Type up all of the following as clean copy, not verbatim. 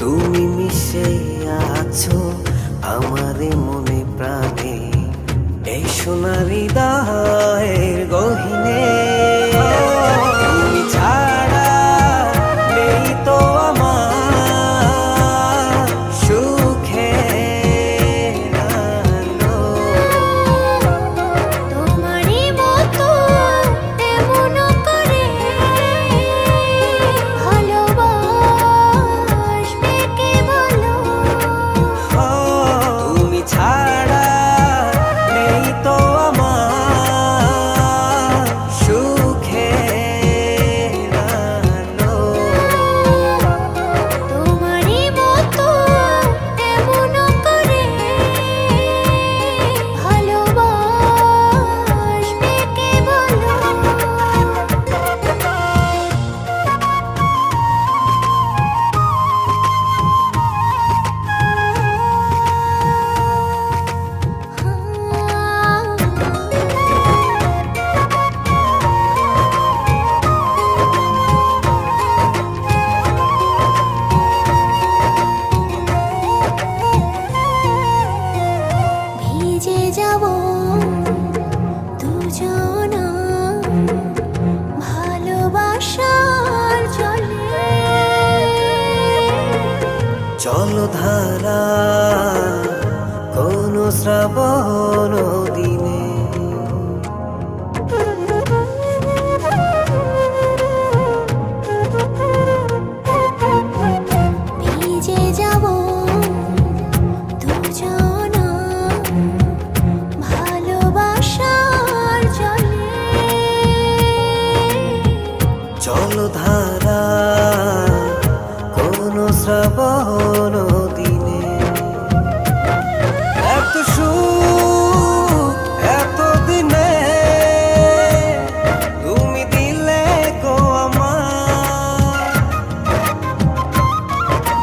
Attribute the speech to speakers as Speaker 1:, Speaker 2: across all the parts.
Speaker 1: তুমি মিশে আছো আমারে মনে প্রাণে, এই সোনার হৃদয়ের গহীনে। তুমি ছাড়া নেই তো আমার সুখের আলো।
Speaker 2: তোমারই মতো এমন করে ভালোবাসবে কে বলো?
Speaker 1: তুমি ছাড়া নেই তো আমার সুখের আলো।
Speaker 2: তোমারই মতো এমন করে ভালোবাসবে কে বলো? ভিজে যাব দুজনা ভালোবাসার জলে।
Speaker 1: জলধারা কোন শ্রাবণ দিনে,
Speaker 2: ভিজে যাব দুজনা ভালোবাসার জলে।
Speaker 1: জলধারা কোন শ্রাবণ দিনে। এত সুখ এত দিনে তুমি দিলে গো আমার,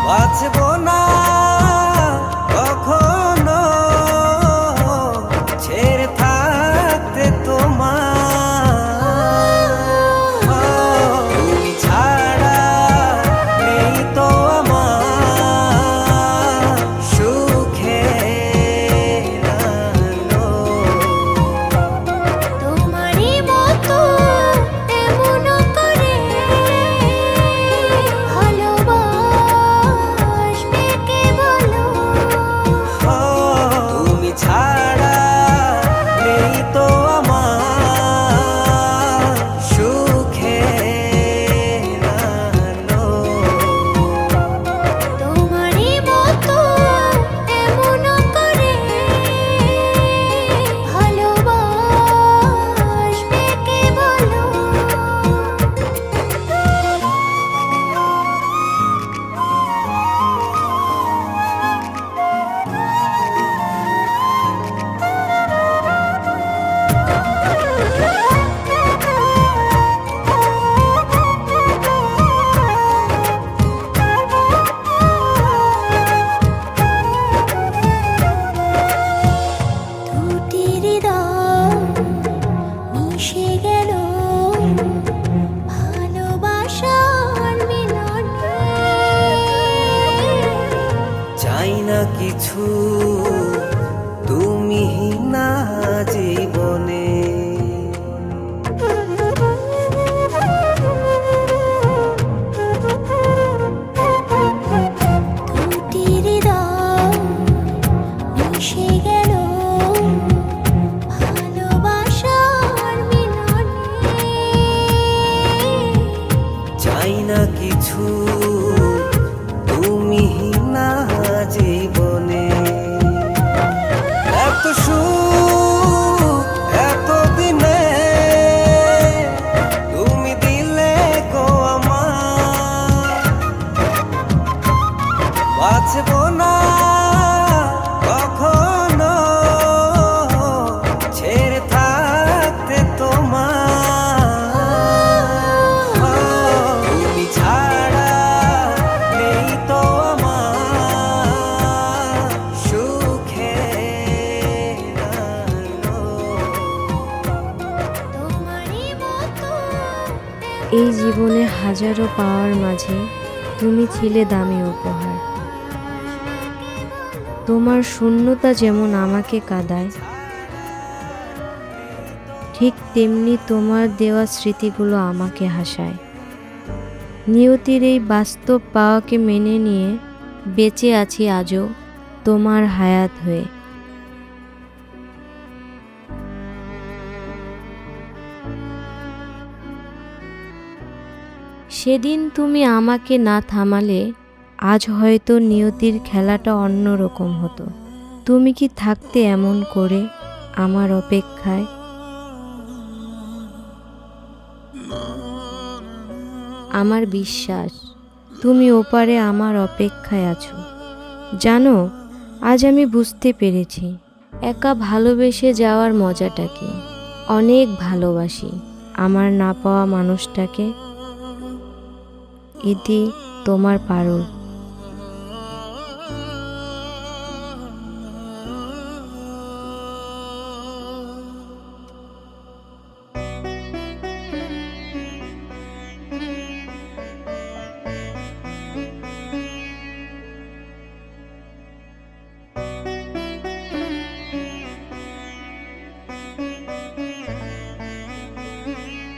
Speaker 1: বাঁচব না কখনো ছেড়ে থাকতে তোমার। তুমি ছাড়া নেই তো আমার সুখের আলো।
Speaker 2: তোমারই মতো এমন করে ভালোবাসবে কে বলো?
Speaker 1: তুমি ছাড়া নেই তো আমার সুখের আলো।
Speaker 2: তোমারই মতো এমন করে ভালোবাসবে কে বলো? দুটি হৃদয় মিশে গেল ভালোবাসার মিলনে।
Speaker 1: চাই না কিছু তুমি না জীবনে।
Speaker 2: দুটি হৃদয় মিশে গেল ভালোবাসার মিলনে।
Speaker 1: চাই না কিছু বাঁচবো না কখনো ছেড়ে থাকতে তোমার। তুমি ছাড়া নেই তো আমার সুখের আলো।
Speaker 2: তোমারই মতো
Speaker 3: এই জীবনে হাজারো পাওয়ার মাঝে তুমি ছিলে দামি উপহার। তোমার শূন্যতা যেমন আমাকে কাঁদায়, ঠিক তেমনি তোমার দেওয়া স্মৃতিগুলো আমাকে হাসায়। নিয়তির এই বাস্তব পাওয়াকে মেনে নিয়ে বেঁচে আছি আজও তোমার হায়াত হয়ে। সেদিন তুমি আমাকে না থামালে আজ হয়তো নিয়তির খেলাটা অন্যরকম হতো। তুমি কি থাকতে এমন করে আমার অপেক্ষায়? আমার বিশ্বাস তুমি ওপারে আমার অপেক্ষায় আছো। জানো, আজ আমি বুঝতে পেরেছি একা ভালোবেসে যাওয়ার মজাটা কি। অনেক ভালোবাসি আমার না পাওয়া মানুষটাকে। ইতি তোমার পারুল।